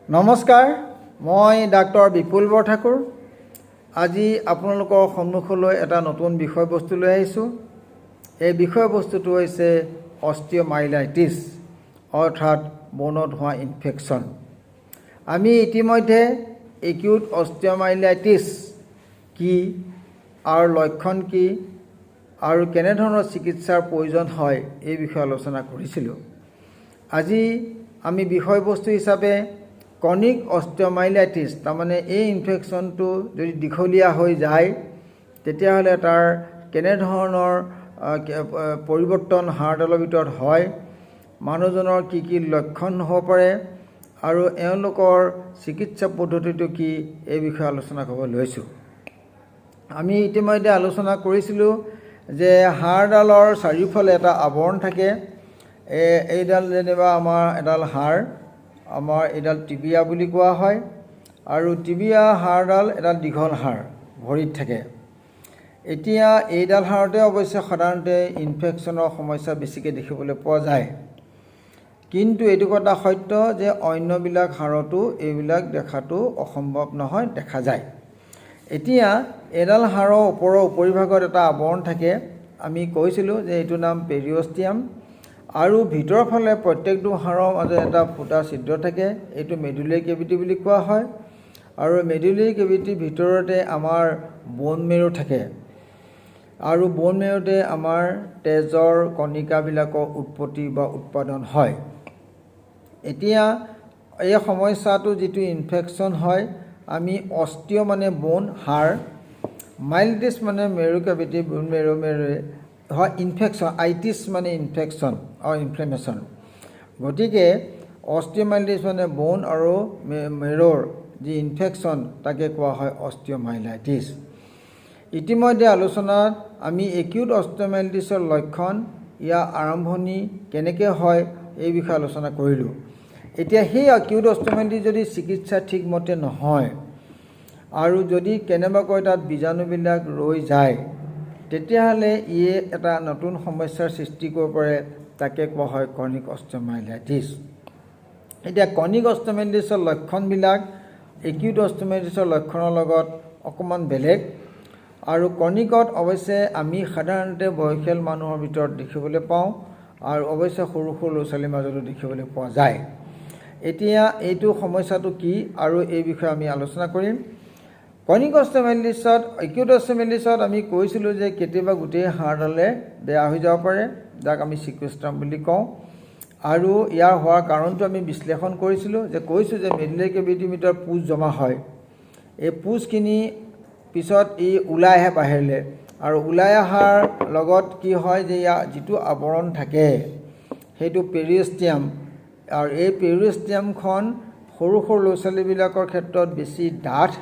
নমস্কাৰ, মই ডাক্তৰ বিপুল বৰঠাকুৰ। আজি আপোনালোকৰ সন্মুখলৈ এটা নতুন বিষয়বস্তু লৈ আহিছোঁ। এই বিষয়বস্তুটো হৈছে অষ্টিঅমাইলাইটিছ, অৰ্থাৎ বনত হোৱা ইনফেকশ্যন। আমি ইতিমধ্যে একিউট অষ্টিঅমাইলাইটিছ কি আৰু লক্ষণ কি আৰু কেনেধৰণৰ চিকিৎসাৰ প্ৰয়োজন হয় এই বিষয়ে আলোচনা কৰিছিলোঁ। আজি আমি বিষয়বস্তু হিচাপে ক্ৰনিক অষ্টিঅমাইলাইটিছ, তাৰমানে এই ইনফেকশ্যনটো যদি দীঘলীয়া হৈ যায় তেতিয়াহ'লে তাৰ কেনেধৰণৰ পৰিৱৰ্তন হাড়ডালৰ ভিতৰত হয়, মানুহজনৰ কি কি লক্ষণ হ'ব পাৰে আৰু এওঁলোকৰ চিকিৎসা পদ্ধতিটো কি, এই বিষয়ে আলোচনা কৰিব লৈছোঁ। আমি ইতিমধ্যে আলোচনা কৰিছিলোঁ যে হাড়ডালৰ চাৰিওফালে এটা আৱৰণ থাকে। এইডাল যেনিবা আমাৰ এডাল হাড়, আমাৰ এইডাল টিবিয়া বুলি কোৱা হয়, আৰু টিবিয়া হাড়ডাল এডাল দীঘল হাড় ভৰিত থাকে। এতিয়া এইডাল হাড়তে অৱশ্যে সাধাৰণতে ইনফেকশ্যনৰ সমস্যা বেছিকৈ দেখিবলৈ পোৱা যায়, কিন্তু এইটো কথা সত্য যে অন্যবিলাক হাড়তো এইবিলাক দেখাটো অসম্ভৱ নহয়, দেখা যায়। এতিয়া এডাল হাড়ৰ ওপৰৰ উপৰিভাগত এটা আৱৰণ থাকে। আমি কৈছিলোঁ যে এইটোৰ নাম পেৰিঅষ্টিয়াম, আৰু ভিতৰৰ ফালে প্ৰত্যেকটো হাড়ৰ মাজত এটা ফুটা ছিদ্ৰ থাকে। এইটো মেডুলাৰী কেভিটি বুলি কোৱা হয়, আৰু মেডুলাৰী কেভিটিৰ ভিতৰতে আমাৰ ব'ন মেৰু থাকে, আৰু ব'ন মেৰুতে আমাৰ তেজৰ কণিকাবিলাকৰ উৎপত্তি বা উৎপাদন হয়। এতিয়া এই সমস্যাটো যিটো ইনফেকশ্যন হয়, আমি অষ্টিঅ মানে ব'ন, হাড়, মাইলাইটিছ মানে মেৰু কেভিটি, ব'ন মেৰু হয় ইনফেকশ্যন, আইটিছ মানে ইনফেকশ্যন আৰু ইনফ্লেমেশ্যন। গতিকে অষ্টিঅমাইলাইটিছ মানে ব'ন আৰু মেৰুৰ যি ইনফেকশ্যন, তাকে কোৱা হয় অষ্টিঅমাইলাইটিছ। ইতিমধ্যে আলোচনাত আমি একিউট অষ্টিঅমাইলাইটিছৰ লক্ষণ, ইয়াৰ আৰম্ভণি কেনেকৈ হয় এই বিষয়ে আলোচনা কৰিলোঁ। এতিয়া সেই একিউট অষ্টিঅমাইলাইটিছ যদি চিকিৎসা ঠিকমতে নহয় আৰু যদি কেনেবাকৈ তাত বীজাণুবিলাক ৰৈ যায়, তেতিয়াহ'লে ইয়ে এটা নতুন সমস্যাৰ সৃষ্টি কৰিব পাৰে, তাকে কোৱা হয় ক্ৰনিক অষ্টিঅমাইলাইটিছ। এতিয়া ক্ৰনিক অষ্টিঅমাইলাইটিছৰ লক্ষণবিলাক একিউট অষ্টিঅমাইলাইটিছৰ লক্ষণৰ লগত অকণমান বেলেগ, আৰু ক্ৰনিকত অৱশ্যে আমি সাধাৰণতে বয়সীয়াল মানুহৰ ভিতৰত দেখিবলৈ পাওঁ, আৰু অৱশ্যে সৰু সৰু ল'ৰা ছোৱালীৰ মাজতো দেখিবলৈ পোৱা যায়। এতিয়া এইটো সমস্যাটো কি আৰু এই বিষয়ে আমি আলোচনা কৰিম। ক্ৰনিক অষ্টিঅমাইলাইটিছত, একিউট অষ্টিঅমাইলাইটিছত আমি কৈছিলোঁ যে কেতিয়াবা গোটেই হাড়ডালে বেয়া হৈ যাব পাৰে, যাক আমি চিকুৱেষ্ট্ৰাম বুলি কওঁ, আৰু ইয়াৰ হোৱাৰ কাৰণটো আমি বিশ্লেষণ কৰিছিলোঁ, যে কৈছোঁ যে মেডুলাৰী কেভিটিৰ ভিতৰত পুজ জমা হয়। এই পুজখিনি পিছত ওলাই আহে বাহিৰলৈ, আৰু ওলাই অহাৰ লগত কি হয় যে ইয়াৰ যিটো আৱৰণ থাকে সেইটো পেৰিঅষ্টিয়াম, আৰু এই পেৰিঅষ্টিয়ামখন সৰু সৰু ল'ৰা ছোৱালীবিলাকৰ ক্ষেত্ৰত বেছি ডাঠ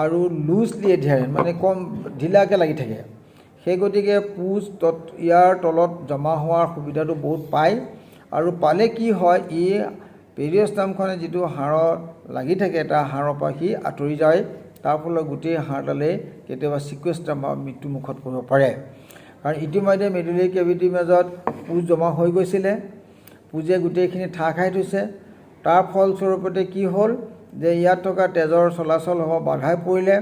আৰু লুজলি এডহেৰেণ্ট, মানে কম ঢিলাকৈ লাগি থাকে। সেই গতিকে পুজ ইয়াৰ তলত জমা হোৱাৰ সুবিধাটো বহুত পায়, আৰু পালে কি হয়, পেৰিঅষ্টিয়ামখনে যিটো হাড়ত লাগি থাকে তাৰ হাড়ৰ পৰা সি আঁতৰি যায়, তাৰ ফলত গোটেই হাড়ডালে কেতিয়াবা চিকুৱেষ্ট্ৰাম বা মৃত্যুমুখত পৰিব পাৰে। কাৰণ ইতিমধ্যে মেডুলাৰী কেভিটিৰ মাজত পুজ জমা হৈ গৈছিলে, পুজে গোটেইখিনি ঠাৰ খাই থৈছে। তাৰ ফলস্বৰূপতে কি হ'ল যে ইয়াত থকা তেজৰ চলাচল হ'ব বাধাই পৰিলে,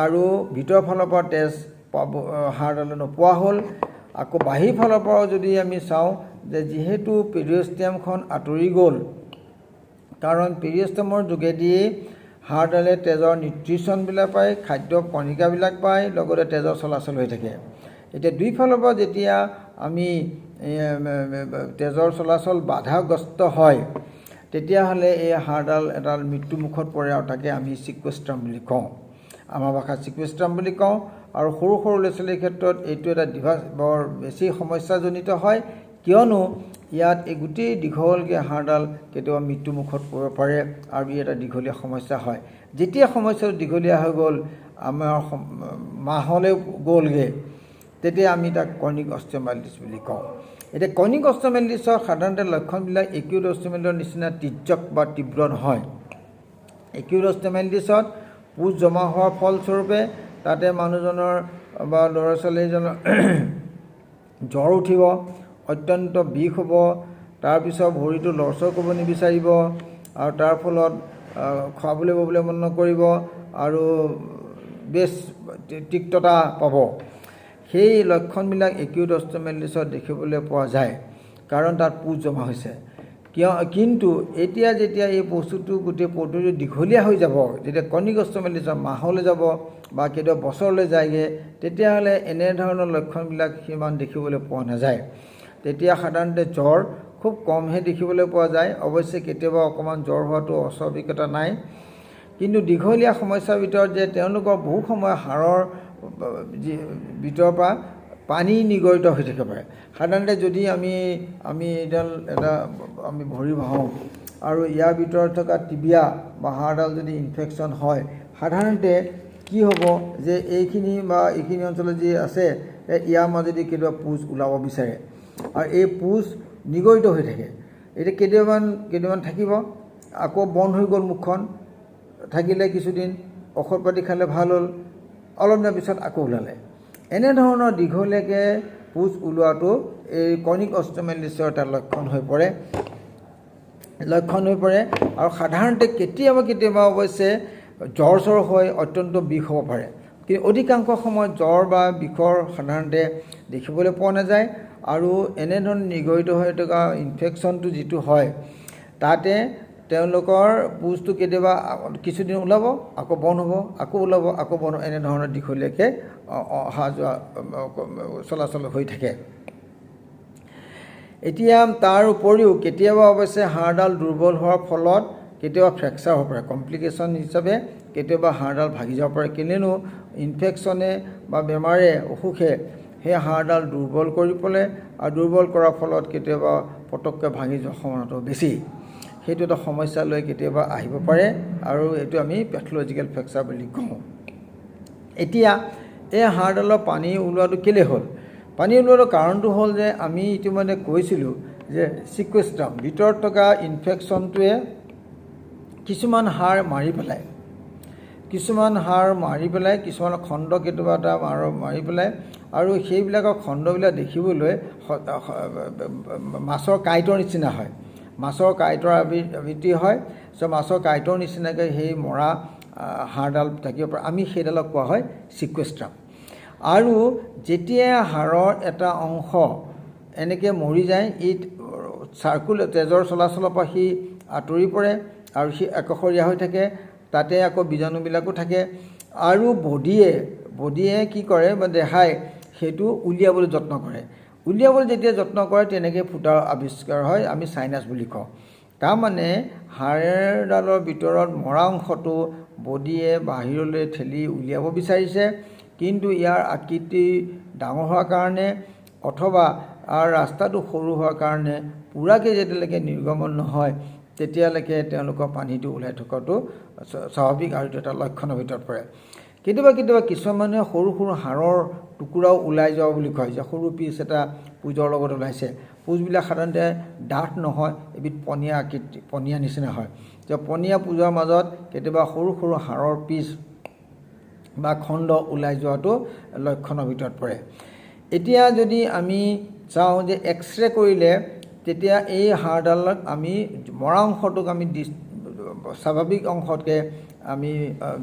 আৰু ভিতৰৰ ফালৰ পৰা তেজ হাড়ডালে নোপোৱা হ'ল। আকৌ বাহিৰ ফালৰ পৰাও যদি আমি চাওঁ যে যিহেতু পেৰিঅষ্টিয়ামখন আঁতৰি গ'ল, কাৰণ পেৰিঅষ্টিয়ামৰ যোগেদিয়ে হাড়ডালে তেজৰ নিউট্ৰিশ্যনবিলাক পায়, খাদ্য কণিকাবিলাক পায়, লগতে তেজৰ চলাচল হৈ থাকে। এতিয়া দুইফালৰ পৰা যেতিয়া আমি তেজৰ চলাচল বাধাগ্ৰস্ত হয়, তেতিয়াহ'লে এই হাড়ডাল এডাল মৃত্যুমুখত পৰে, আৰু তাকে আমি চিকুৱেষ্ট্ৰাম বুলি কওঁ, আমাৰ ভাষাত চিকুৱেষ্ট্ৰাম বুলি কওঁ। আৰু সৰু সৰু ল'ৰা ছোৱালীৰ ক্ষেত্ৰত এইটো এটা বৰ বেছি সমস্যাজনিত হয়, কিয়নো ইয়াত এই গোটেই দীঘলকৈ হাড়ডাল কেতিয়াবা মৃত্যুমুখত পৰিব পাৰে, আৰু ই এটা দীঘলীয়া সমস্যা হয়। যেতিয়া সমস্যাটো দীঘলীয়া হৈ গ'ল, আমাৰ মাহলৈ গ'লগৈ, তেতিয়া আমি তাক ক্ৰনিক অষ্টিঅমাইলাইটিছ বুলি কওঁ। এতিয়া ক্ৰনিক অষ্টিঅমাইলাইটিছৰ সাধাৰণতে লক্ষণবিলাক একিউট অষ্টিঅমাইলাইটিছৰ নিচিনা তীৰ্যক বা তীব্ৰ নহয়। একিউট অষ্টিঅমাইলাইটিছত পুজ জমা হোৱাৰ ফলস্বৰূপে তাতে মানুহজনৰ বা ল'ৰা ছোৱালীজনৰ জ্বৰ উঠিব, অত্যন্ত বিষ হ'ব, তাৰপিছত ভৰিটো লৰচৰ কৰিব নিবিচাৰিব, আৰু তাৰ ফলত খোৱাবলৈ ববলৈ মন নকৰিব আৰু বেছ তিক্ততা পাব। সেই লক্ষণবিলাক একিউট অষ্টমেলাইটিছত দেখিবলৈ পোৱা যায়, কাৰণ তাত পুজ জমা হৈছে। কিন্তু এতিয়া যেতিয়া এই বস্তুটো গোটেই পদ্ধতিটো দীঘলীয়া হৈ যাব, যেতিয়া ক্ৰনিক অষ্টমেলাইটিছ মাহলৈ যাব বা কেতিয়াবা বছৰলৈ যায়গৈ, তেতিয়াহ'লে এনেধৰণৰ লক্ষণবিলাক সিমান দেখিবলৈ পোৱা নাযায়। তেতিয়া সাধাৰণতে জ্বৰ খুব কমহে দেখিবলৈ পোৱা যায়। অৱশ্যে কেতিয়াবা অকণমান জ্বৰ হোৱাটো অস্বাভাৱিকতা নাই, কিন্তু দীঘলীয়া সমস্যাৰ ভিতৰত যে তেওঁলোকৰ বহু সময় হাড়ৰ ভিতৰৰ পৰা পানী নিগৰিত হৈ থাকিব পাৰে। সাধাৰণতে যদি আমি ভৰি বহাওঁ আৰু ইয়াৰ ভিতৰত থকা টিবিয়া বা হাড়ডাল যদি ইনফেকশ্যন হয়, সাধাৰণতে কি হ'ব যে এইখিনি অঞ্চলত যি আছে ইয়াৰ মাজেদি কেতিয়াবা পুজ ওলাব বিচাৰে আৰু এই পুজ নিগৰিত হৈ থাকে। এতিয়া কেইদিনমান থাকিব, আকৌ বন্ধ হৈ গ'ল মুখখন, থাকিলে কিছুদিন ঔষধ পাতি খালে ভাল হ'ল, অলপ দিনৰ পিছত আকৌ ওলালে। এনেধৰণৰ দীঘলীয়াকৈ পুজ ওলোৱাটো এই ক্ৰনিক অষ্টমেলাইটিছৰ এটা লক্ষণ হৈ পৰে আৰু সাধাৰণতে কেতিয়াবা অৱশ্যে জ্বৰ হৈ অত্যন্ত বিষ হ'ব পাৰে, কিন্তু অধিকাংশ সময়ত জ্বৰ বা বিষৰ সাধাৰণতে দেখিবলৈ পোৱা নাযায়। আৰু এনেধৰণৰ নিগৰিত হৈ থকা ইনফেকশ্যনটো যিটো হয়, তাতে তেওঁলোকৰ পুজটো কেতিয়াবা কিছুদিন ওলাব, আকৌ বন্ধ হ'ব, আকৌ ওলাব, আকৌ বন্ধ, এনেধৰণৰ দীঘলীয়াকৈ অহা যোৱা চলাচল হৈ থাকে। এতিয়া তাৰ উপৰিও কেতিয়াবা অৱশ্যে হাড়ডাল দুৰ্বল হোৱাৰ ফলত কেতিয়াবা ফ্ৰেকচাৰ হ'ব পাৰে। কমপ্লিকেশ্যন হিচাপে কেতিয়াবা হাড়ডাল ভাগি যাব পাৰে। কেলেনো ইনফেকশ্যনে বা বেমাৰে অসুখে সেই হাড়ডাল দুৰ্বল কৰি পেলাই, আৰু দুৰ্বল কৰাৰ ফলত কেতিয়াবা পটককৈ ভাঙি যোৱাৰ সম্ভাৱনাটো বেছি। সেইটো এটা সমস্যা লৈ কেতিয়াবা আহিব পাৰে, আৰু এইটো আমি পেথলজিকেল ফ্ৰেকচাৰ বুলি কওঁ। এতিয়া এই হাড়ডালৰ পানী ওলোৱাটো কেলৈ হ'ল? পানী ওলোৱাৰ কাৰণটো হ'ল যে আমি ইতিমধ্যে কৈছিলোঁ যে চিকুৱেষ্ট্ৰাম ভিতৰত থকা ইনফেকশ্যনটোৱে কিছুমান হাড় মাৰি পেলায়, কিছুমান খণ্ড কেতিয়াবা এটা মাৰি পেলায়, আৰু সেইবিলাকৰ খণ্ডবিলাক দেখিবলৈ মাছৰ কাঁইটৰ নিচিনা হয়। মাছৰ কাঁইটৰ আবৃত্তি হয়। মাছৰ কাঁইটৰ নিচিনাকৈ সেই মৰা হাড়ডাল থাকিব পাৰে। আমি সেইডালক কোৱা হয় চিকুৱেষ্ট্ৰাম। আৰু যেতিয়া হাড়ৰ এটা অংশ এনেকৈ মৰি যায়, ই তেজৰ চলাচলৰ পৰা সি আঁতৰি পৰে আৰু সি একষৰীয়া হৈ থাকে। তাতে আকৌ বীজাণুবিলাকো থাকে, আৰু বডিয়ে কি কৰে বা দেহাই সেইটো উলিয়াবলৈ যত্ন কৰে। যেতিয়া যত্ন কৰে, তেনেকৈ ফুটাৰ আৱিষ্কাৰ হয়, আমি চাইনাছ বুলি কওঁ। তাৰমানে হাড়ডালৰ ভিতৰত মৰা অংশটো বডিয়ে বাহিৰলৈ ঠেলি উলিয়াব বিচাৰিছে, কিন্তু ইয়াৰ আকৃতি ডাঙৰ হোৱাৰ কাৰণে অথবা ৰাস্তাটো সৰু হোৱাৰ কাৰণে পূৰাকৈ যেতিয়ালৈকে নিৰ্গমন নহয়, তেতিয়ালৈকে তেওঁলোকৰ পানীটো ওলাই থকাটো স্বাভাৱিক, আৰু এইটো এটা লক্ষণৰ ভিতৰত পৰে। কেতিয়াবা কিছুমান মানুহে সৰু হাড়ৰ টুকুৰাও ওলাই যোৱা বুলি কয়, যে সৰু পিচ এটা পুজৰ লগত ওলাইছে। পুজবিলাক সাধাৰণতে ডাঠ নহয়, এবিধ পনীয়া নিচিনা হয়। যে পনীয়া পুজৰ মাজত কেতিয়াবা সৰু হাড়ৰ পিচ বা খণ্ড ওলাই যোৱাটো লক্ষণৰ ভিতৰত পৰে। এতিয়া যদি আমি চাওঁ যে এক্সৰে কৰিলে, তেতিয়া এই হাড়ডালত আমি মৰা অংশটোক আমি স্বাভাৱিক অংশতকৈ আমি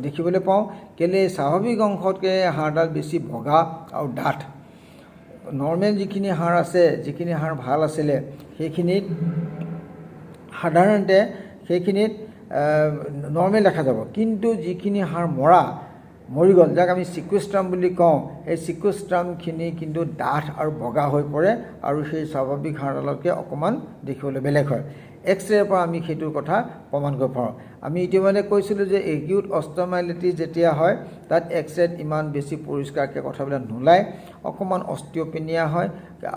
দেখিবলৈ পাওঁ। কেলে স্বাভাৱিক অংশতকৈ হাড়ডাল বেছি বগা আৰু ডাঠ। নৰ্মেল যিখিনি হাড় আছে, যিখিনি হাড় ভাল আছিলে, সেইখিনিত সাধাৰণতে নৰ্মেল দেখা যাব। কিন্তু যিখিনি হাড় মৰি গ'ল, যাক আমি চিকুৱেষ্ট্ৰাম বুলি কওঁ, এই চিকুৱেষ্ট্ৰামখিনি কিন্তু ডাঠ আৰু বগা হৈ পৰে, আৰু সেই স্বাভাৱিক হাড়ডালতকৈ অকণমান দেখিবলৈ বেলেগ হয়। এক্সৰেৰ পৰা আমি সেইটোৰ কথা প্ৰমাণ কৰিব পাৰোঁ। আমি ইতিমধ্যে কৈছিলোঁ যে একিউট অষ্টমেলাইটিছ যেতিয়া হয়, তাত এক্সৰেত ইমান বেছি পৰিষ্কাৰকৈ কথাবিলাক নোলায়, অকণমান অষ্টিঅপেনিয়া হয়,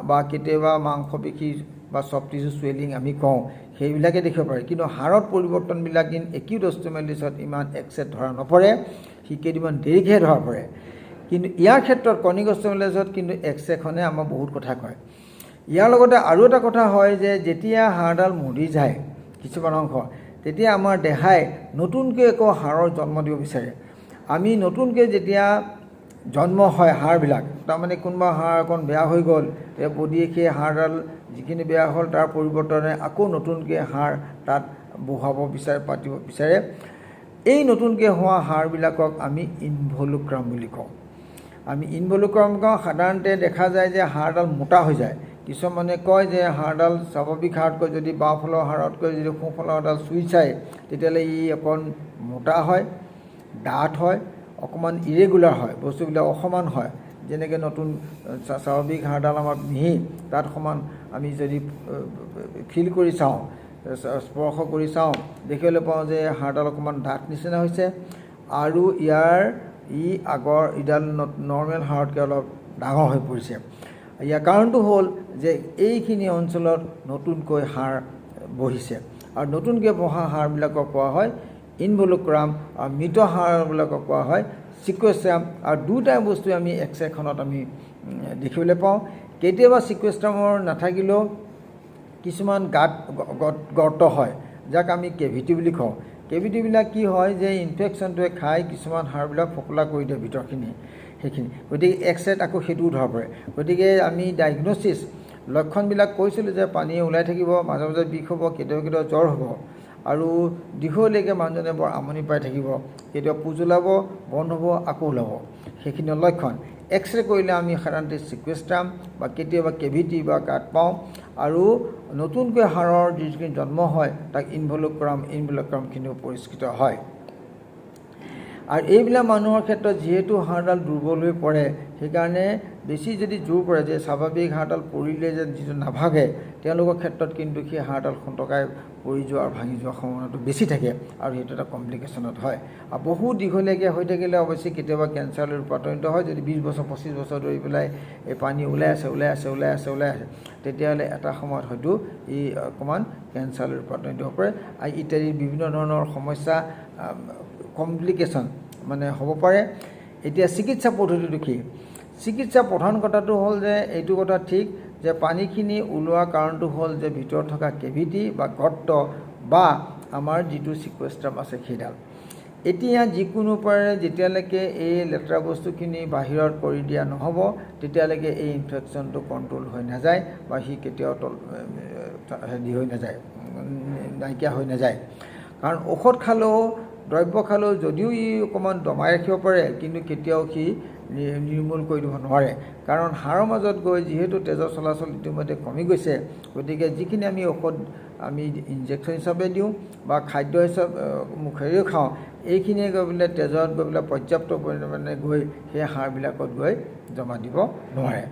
বা কেতিয়াবা মাংসপেশী বা চফ্ট টিছু চুৱেলিং আমি কওঁ, সেইবিলাকে দেখিব পাৰে। কিন্তু হাড়ত পৰিৱৰ্তনবিলাক একিউট অষ্টমেলাইটিছত ইমান এক্সৰেত ধৰা নপৰে, সি কেইদিনমান দেৰিকৈহে ধৰা পৰে। কিন্তু ইয়াৰ ক্ষেত্ৰত ক্ৰনিক অষ্টমেলাইটিছত কিন্তু এক্সৰেখনে আমাক বহুত কথা কয়। ইয়াৰ লগতে আৰু এটা কথা হয় যে যেতিয়া হাড়ডাল মৰি যায় কিছুমান অংশ, তেতিয়া আমাৰ দেহাই নতুনকৈ আকৌ হাড়ৰ জন্ম দিব বিচাৰে। আমি নতুনকৈ যেতিয়া জন্ম হয় হাড়বিলাক, তাৰমানে কোনোবা হাড় অকণ বেয়া হৈ গ'ল, বডিয়ে সেই হাড়ডাল যিখিনি বেয়া হ'ল তাৰ পৰিৱৰ্তনে আকৌ নতুনকৈ হাড় তাত বহুৱাব বিচাৰে পাতিব বিচাৰে এই নতুনকৈ হোৱা হাড়বিলাকক আমি ইনভলুক্ৰাম বুলি কওঁ আমি ইনভলুক্ৰাম কওঁ সাধাৰণতে দেখা যায় যে হাড়ডাল মোটা হৈ যায় কিছুমানে কয় যে হাড়ডাল স্বাভাৱিক হাড়তকৈ যদি বাওঁফালৰ হাড়তকৈ যদি সোঁফালৰ হাড়ডাল চুই চায় তেতিয়াহ'লে ই অকণ মোটা হয় ডাঠ হয় অকণমান ইৰেগুলাৰ হয় বস্তুবিলাক অসমান হয় যেনেকৈ নতুন স্বাভাৱিক হাড়ডাল আমাৰ মিহি তাত সমান আমি যদি ফিল কৰি চাওঁ স্পৰ্শ কৰি চাওঁ দেখিবলৈ পাওঁ যে হাড়ডাল অকণমান ডাঠ নিচিনা হৈছে আৰু ই আগৰ ইডাল নৰ্মেল হাড়তকৈ অলপ ডাঙৰ হৈ পৰিছে ইয়াৰ কাৰণটো হ'ল যে এইখিনি অঞ্চলত নতুনকৈ হাড় বহিছে আৰু নতুনকৈ বহা হাড়বিলাকক কোৱা হয় ইনভলুক্ৰাম আৰু মৃত হাড়বিলাকক কোৱা হয় চিকুৱেষ্ট্ৰাম আৰু দুটা বস্তু আমি এক্সৰেখনত আমি দেখিবলৈ পাওঁ কেতিয়াবা চিকুৱেষ্ট্ৰামৰ নাথাকিলেও কিছুমান গৰ্ত হয় যাক আমি কেভিটি বুলি কওঁ কেভিটিবিলাক কি হয় যে ইনফেকশ্যনটোৱে খাই কিছুমান হাড়বিলাক ফোপোলা কৰি দিয়ে ভিতৰখিনি সেইখিনি গতিকে এক্সৰেত আকৌ সেইটোও ধৰা পৰে গতিকে আমি ডায়েগন'চিছ লক্ষণবিলাক কৈছিলোঁ যে পানী ওলাই থাকিব মাজে মাজে বিষ হ'ব কেতিয়াবা কেতিয়াবা জ্বৰ হ'ব আৰু দীঘলীয়াকৈ মানুহজনে বৰ আমনি পাই থাকিব কেতিয়াবা পুজ ওলাব বন্ধ হ'ব আকৌ ওলাব সেইখিনি লক্ষণ এক্সৰে কৰিলে আমি সাধাৰণতে চিকুৱেষ্ট্ৰাম বা কেতিয়াবা কেভিটি বা গাঁত পাওঁ আৰু নতুনকৈ হাড়ৰ যিখিনি জন্ম হয় তাক ইনভলুক্ৰামখিনিও পৰিস্কৃত হয় আৰু এইবিলাক মানুহৰ ক্ষেত্ৰত যিহেতু হাড়ডাল দুৰ্বল হৈ পৰে সেইকাৰণে বেছি যদি জোৰ পৰে যে স্বাভাৱিক হাড়ডাল পৰিলে যে যিটো নাভাগে তেওঁলোকৰ ক্ষেত্ৰত কিন্তু সেই হাড়ডাল খন্তকাই পৰি যোৱা আৰু ভাঙি যোৱাৰ সম্ভাৱনাটো বেছি থাকে আৰু সেইটো এটা কমপ্লিকেশ্যনত হয় আৰু বহু দীঘলীয়াকৈ হৈ থাকিলে অৱশ্যে কেতিয়াবা কেঞ্চাৰলৈ ৰূপান্তৰিত হয় যদি 20 বছৰ 25 বছৰ ধৰি পেলাই এই পানী ওলাই আছে তেতিয়াহ'লে এটা সময়ত হয়তো ই অকণমান কেঞ্চাৰলৈ ৰূপান্তৰিত হ'ব পাৰে আৰু ইত্যাদি বিভিন্ন ধৰণৰ সমস্যা কমপ্লিকেশ্যন মানে হ'ব পাৰে এতিয়া চিকিৎসা পদ্ধতিটো কি চিকিৎসা প্ৰধান কথাটো হ'ল যে এইটো কথা ঠিক যে পানীখিনি ওলোৱাৰ কাৰণটো হ'ল যে ভিতৰত থকা কেভিটি বা গৰ্ত বা আমাৰ যিটো চিকুৱেষ্ট্ৰাম আছে সেইডাল এতিয়া যিকোনো পাৰে যেতিয়ালৈকে এই লেতেৰা বস্তুখিনি বাহিৰত কৰি দিয়া নহ'ব তেতিয়ালৈকে এই ইনফেকশ্যনটো কণ্ট্ৰল হৈ নাযায় বা সি কেতিয়াও হেৰি হৈ নাযায় নাইকিয়া হৈ নাযায় কাৰণ ঔষধ খালেও দ্ৰব্য খালেও যদিও ই অকণমান দমাই ৰাখিব পাৰে কিন্তু কেতিয়াও সি নিৰ্মূল কৰি দিব নোৱাৰে কাৰণ হাড়ৰ মাজত গৈ যিহেতু তেজৰ চলাচল ইতিমধ্যে কমি গৈছে গতিকে যিখিনি আমি ঔষধ আমি ইনজেকশ্যন হিচাপে দিওঁ বা খাদ্য হিচাপে মুখেৰেও খাওঁ এইখিনিয়ে গৈ পেলাই তেজত গৈ পেলাই পৰ্যাপ্ত পৰিমাণে গৈ সেই হাড়বিলাকত গৈ জমা দিব নোৱাৰে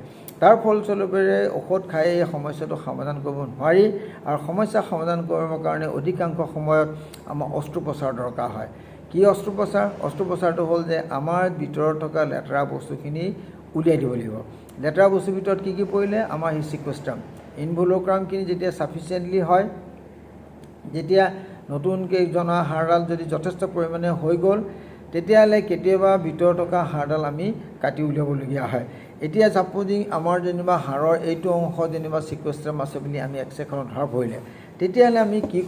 তাৰ ফলস্বৰূপেৰে ঔষধ খাই এই সমস্যাটো সমাধান কৰিব নোৱাৰি আৰু সমস্যা সমাধান কৰিবৰ কাৰণে অধিকাংশ সময়ত আমাৰ অস্ত্ৰোপচাৰ দৰকাৰ হয় কি অস্ত্ৰোপচাৰটো হ'ল যে আমাৰ ভিতৰত থকা লেতেৰা বস্তুখিনি উলিয়াই দিব লাগিব লেতেৰা বস্তুৰ ভিতৰত কি পৰিলে আমাৰ সেই চিকুৱেষ্ট্ৰাম ইনভলুক্ৰামখিনি যেতিয়া ছাফিচিয়েণ্টলি হয় যেতিয়া নতুনকৈ জনা হাড়ডাল যদি যথেষ্ট পৰিমাণে হৈ গ'ল তেতিয়াহ'লে কেতিয়াবা ভিতৰত থকা হাড়ডাল আমি কাটি উলিয়াবলগীয়া হয় এতিয়া ছাপ'জিং আমাৰ যেনিবা হাড়ৰ এইটো অংশ যেনিবা চিকুৱেষ্ট্ৰাম আছে বুলি আমি এক্সৰেখনত ধৰা পৰিলে তেতিয়াহ'লে আমি কি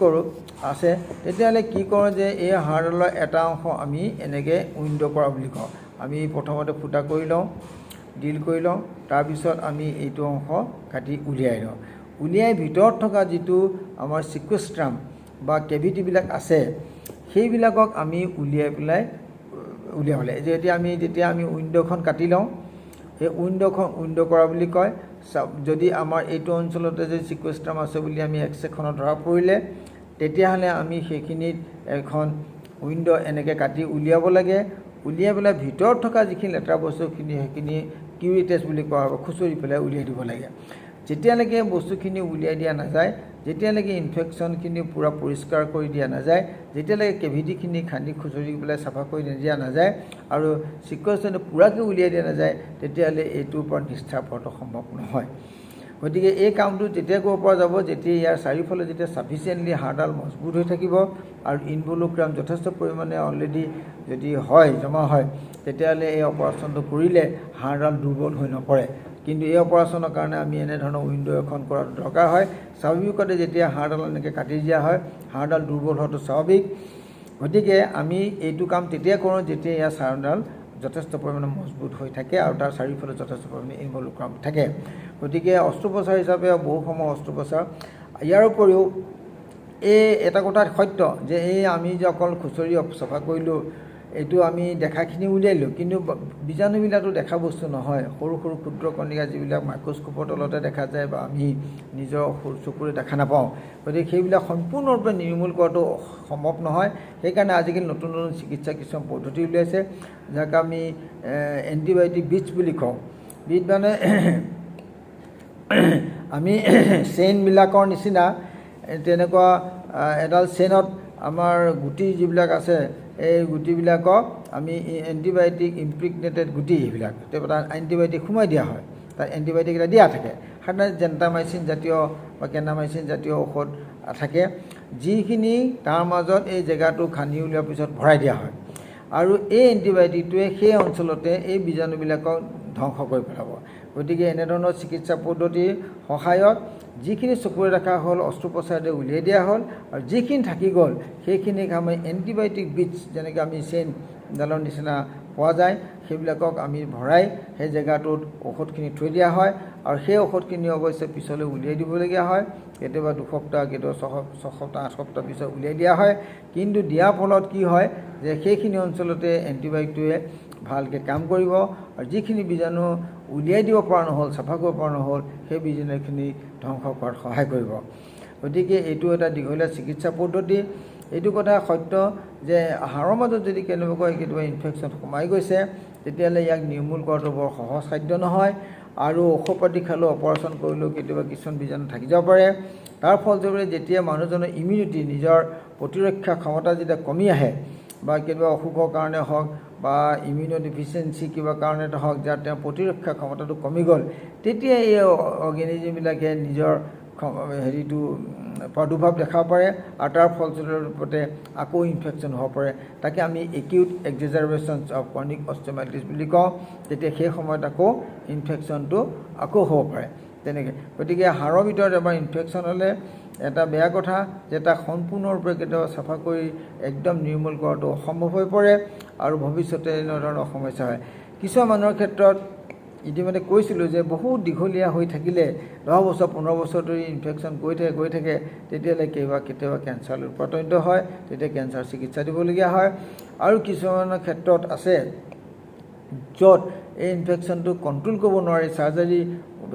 কৰোঁ যে এই হাড়ডালৰ এটা অংশ আমি এনেকৈ উইণ্ড' কৰা বুলি কওঁ আমি প্ৰথমতে ফুটা কৰি লওঁ ডিল কৰি লওঁ তাৰপিছত আমি এইটো অংশ কাটি উলিয়াই ভিতৰত থকা যিটো আমাৰ চিকুৱেষ্ট্ৰাম বা কেভিটিবিলাক আছে সেইবিলাকক আমি উলিয়াব লাগে যেতিয়া আমি উইণ্ড'খন কাটি লওঁ এই উইণ্ড' কৰা বুলি কয় যদি আমাৰ এইটো অঞ্চলতে যদি চিকুৱেষ্ট্ৰাম আছে বুলি আমি এক্সৰেখনত ধৰা পৰিলে তেতিয়াহ'লে আমি সেইখিনিত এখন উইণ্ড' এনেকৈ কাটি উলিয়াব লাগে উলিয়াই পেলাই ভিতৰত থকা যিখিনি লেতেৰা বস্তুখিনি সেইখিনি কিউৰিটেজ বুলি কোৱা হ'ব খুচৰি পেলাই উলিয়াই দিব লাগে যেতিয়ালৈকে বস্তুখিনি উলিয়াই দিয়া নাযায় যেতিয়ালৈকে ইনফেকশ্যনখিনি পূৰা পৰিষ্কাৰ কৰি দিয়া নাযায় যেতিয়ালৈকে কেভিটিখিনি খান্দি খুচৰি পেলাই চাফা কৰি দিয়া নাযায় আৰু চিকুৱেষ্ট্ৰামটো পূৰাকৈ উলিয়াই দিয়া নাযায় তেতিয়াহ'লে এইটোৰ ওপৰত নিষ্ঠা পোৱাটো সম্ভৱ নহয় গতিকে এই কামটো যেতিয়া কৰিব পৰা যাব যেতিয়া ইয়াৰ চাৰিওফালে যেতিয়া ছাফিচিয়েণ্টলি হাড়ডাল মজবুত হৈ থাকিব আৰু ইনভলুক্ৰাম যথেষ্ট পৰিমাণে অলৰেডি যদি জমা হয় তেতিয়াহ'লে এই অপাৰেশ্যনটো কৰিলে হাড়ডাল দুৰ্বল হৈ নপৰে কিন্তু এই অপাৰেশ্যনৰ কাৰণে আমি এনেধৰণৰ উইণ্ড' এখন কৰাটো দৰকাৰ হয় স্বাভাৱিকতে যেতিয়া হাড়ডাল এনেকৈ কাটি দিয়া হয় হাড়ডাল দুৰ্বল হোৱাটো স্বাভাৱিক গতিকে আমি এইটো কাম তেতিয়া কৰোঁ যেতিয়া ইয়াৰ হাড়ডাল যথেষ্ট পৰিমাণে মজবুত হৈ থাকে আৰু তাৰ চাৰিওফালে যথেষ্ট পৰিমাণে ইনভলুক্ৰাম থাকে গতিকে অস্ত্ৰোপচাৰ হিচাপে বহু সময় অস্ত্ৰোপচাৰ ইয়াৰ উপৰিও এটা কথা সত্য যে এই আমি যে অকল খুচৰি চাফা কৰিলোঁ এইটো আমি দেখাখিনি উলিয়াইলোঁ, কিন্তু বীজাণুবিলাকতো দেখা বস্তু নহয়। সৰু সৰু ক্ষুদ্ৰ কণিকা যিবিলাক মাইক্ৰস্কোপৰ তলতে দেখা যায় বা আমি নিজৰ চকুৰে দেখা নাপাওঁ, গতিকে সেইবিলাক সম্পূৰ্ণৰূপে নিৰ্মূল কৰাটো সম্ভৱ নহয়। সেইকাৰণে আজিকালি নতুন নতুন চিকিৎসা কিছুমান পদ্ধতি উলিয়াইছে, যাক আমি এণ্টিবায়'টিক বিটছ বুলি কওঁ। বিট মানে আমি চেইনবিলাকৰ নিচিনা তেনেকুৱা এডাল চেইনত আমাৰ গুটি যিবিলাক আছে এই গুটিবিলাকক আমি এণ্টিবায়'টিক ইমপ্ৰিগনেটেড গুটি এইবিলাক তাত এণ্টিবায়'টিক সোমাই দিয়া হয়, তাত এণ্টিবায়'টিক এটা দিয়া থাকে। সাধাৰণতে জেণ্টামাইচিন জাতীয় বা কেণ্ডামাইচিন জাতীয় ঔষধ থাকে, যিখিনি তাৰ মাজত এই জেগাটো খান্দি উলিওৱাৰ পিছত ভৰাই দিয়া হয়, আৰু এই এণ্টিবায়'টিকটোৱে সেই অঞ্চলতে এই বীজাণুবিলাকক ধ্বংস কৰি পেলাব। গতিকে এনেধৰণৰ চিকিৎসা পদ্ধতিৰ সহায়ত যিখিনি চকুৰে দেখা হ'ল অস্ত্ৰোপচাৰেৰে উলিয়াই দিয়া হ'ল, আৰু যিখিনি থাকি গ'ল সেইখিনিক আমি এণ্টিবায়'টিক বিটছ যেনেকৈ আমি চেইনডালৰ নিচিনা পোৱা যায় সেইবিলাকক আমি ভৰাই সেই জেগাটোত ঔষধখিনি থৈ দিয়া হয়, আৰু সেই ঔষধখিনি অৱশ্যে পিছলৈ উলিয়াই দিবলগীয়া হয়। কেতিয়াবা 2 সপ্তাহ, কেতিয়াবা 6 সপ্তাহ 8 সপ্তাহ পিছত উলিয়াই দিয়া হয়। কিন্তু দিয়াৰ ফলত কি হয় যে সেইখিনি অঞ্চলতে এণ্টিবায়'টিকটোৱে ভালকৈ কাম কৰিব, আৰু যিখিনি বীজাণু উলিয়াই দিব পৰা নহ'ল, চাফা কৰিব পৰা নহ'ল, সেই বীজাণুখিনি ধ্বংস কৰাত সহায় কৰিব। গতিকে এইটো এটা দীঘলীয়া চিকিৎসা পদ্ধতি। এইটো কথা সত্য যে হাড়ৰ মাজত যদি কেনেবাকৈ কেতিয়াবা ইনফেকশ্যন সোমাই গৈছে তেতিয়াহ'লে ইয়াক নিৰ্মূল কৰাটো বৰ সহজ সাধ্য নহয়, আৰু ঔষধ পাতি খালেও অপাৰেশ্যন কৰিলেও কেতিয়াবা কিছুমান বীজাণু থাকি যাব পাৰে। তাৰ ফলস্বৰূপে যেতিয়া মানুহজনৰ ইমিউনিটি নিজৰ প্ৰতিৰক্ষা ক্ষমতা যেতিয়া কমি আহে বা কেতিয়াবা অসুখৰ কাৰণে হওক বা ইমিউনো ডিফিচিয়েঞ্চি কিবা কাৰণতে হওক, যাৰ তেওঁৰ প্ৰতিৰক্ষা ক্ষমতাটো কমি গ'ল, তেতিয়া এই অৰ্গেনিজমবিলাকে নিজৰ হেৰিটো প্ৰাদুৰ্ভাৱ দেখাব পাৰে, আৰু তাৰ ফলস্বৰূপে আকৌ ইনফেকশ্যন হ'ব পাৰে। তাকে আমি একিউট এক্সেজাৰবেশ্যনছ অফ ক্ৰনিক অষ্টিঅমাইটিছ বুলি কওঁ। তেতিয়া সেই সময়ত আকৌ ইনফেকশ্যনটো আকৌ হ'ব পাৰে তেনেকৈ। গতিকে হাড়ৰ ভিতৰত এবাৰ ইনফেকশ্যন হ'লে এটা বেয়া কথা যে তাক সম্পূৰ্ণৰূপে কেতিয়াবা চাফা কৰি একদম নিৰ্মূল কৰাটো অসম্ভৱ হৈ পৰে, আৰু ভৱিষ্যতে এনেধৰণৰ সমস্যা হয়। কিছুমান মানুহৰ ক্ষেত্ৰত ইতিমধ্যে কৈছিলোঁ যে বহুত দীঘলীয়া হৈ থাকিলে 10 বছৰ 15 বছৰ ধৰি ইনফেকশ্যন গৈ থাকে তেতিয়াহ'লে কেতিয়াবা কেঞ্চাৰলৈ ৰূপান্তৰিত হয়, তেতিয়া কেঞ্চাৰ চিকিৎসা দিবলগীয়া হয়। আৰু কিছুমানৰ ক্ষেত্ৰত আছে য'ত এই ইনফেকশ্যনটো কণ্ট্ৰল কৰিব নোৱাৰি, চাৰ্জাৰী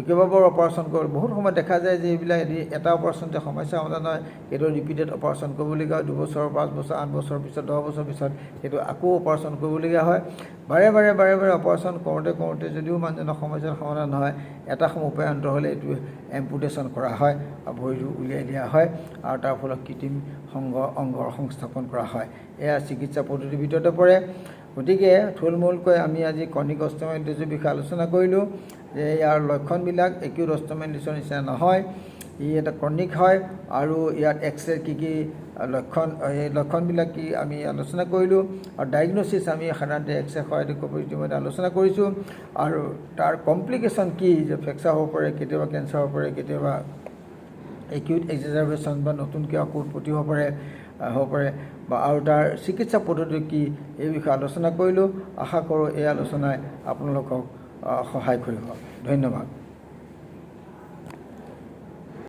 কেইবাবাৰ অপাৰেশ্যন কৰে। বহুত সময় দেখা যায় যে এইবিলাক এটা অপাৰেশ্যনতে সমস্যা সমাধান হয়, সেইটো ৰিপিটেড অপাৰেশ্যন কৰিবলগীয়া হয়। 2 বছৰ 5 বছৰ 8 বছৰৰ পিছত 10 বছৰ পিছত সেইটো আকৌ অপাৰেশ্যন কৰিবলগীয়া হয়। বাৰে বাৰে অপাৰেশ্যন কৰোঁতে যদিও মানুহজনৰ সমস্যাৰ সমাধান নহয়, এটা সময় উপায়ন্তৰ হ'লে এইটো এম্পুটেশ্যন কৰা হয়, ভৰিটো উলিয়াই দিয়া হয়, আৰু তাৰ ফলত কৃত্ৰিম অংগৰ সংস্থাপন কৰা হয়। এয়া চিকিৎসা পদ্ধতিৰ ভিতৰতে পৰে। গতিকে থুলমূলকৈ আমি আজি ক্ৰনিক অষ্টিঅমাইটিছৰ বিষয়ে আলোচনা কৰিলোঁ যে ইয়াৰ লক্ষণবিলাক একিউট অষ্টিঅমাইটিছৰ নিচিনা নহয়, ই এটা ক্ৰনিক হয়, আৰু ইয়াত এক্সৰে কি লক্ষণ, এই লক্ষণবিলাক কি আমি আলোচনা কৰিলোঁ, আৰু ডায়েগন'চিছ আমি সাধাৰণতে এক্সৰে সহায়তে ইতিমধ্যে আলোচনা কৰিছোঁ, আৰু তাৰ কমপ্লিকেশ্যন কি যে ফ্ৰেকচাৰ হ'ব পাৰে, কেতিয়াবা কেঞ্চাৰ হ'ব পাৰে, কেতিয়াবা একিউট এক্সেজাৰবেশ্যন বা নতুনকৈ আকৌ উৎপত্তি হ'ব পাৰে বা আৰু তাৰ চিকিৎসা পদ্ধতি কি এই বিষয়ে আলোচনা কৰিলোঁ। আশা কৰোঁ এই আলোচনাই আপোনালোকক সহায় কৰিব। ধন্যবাদ।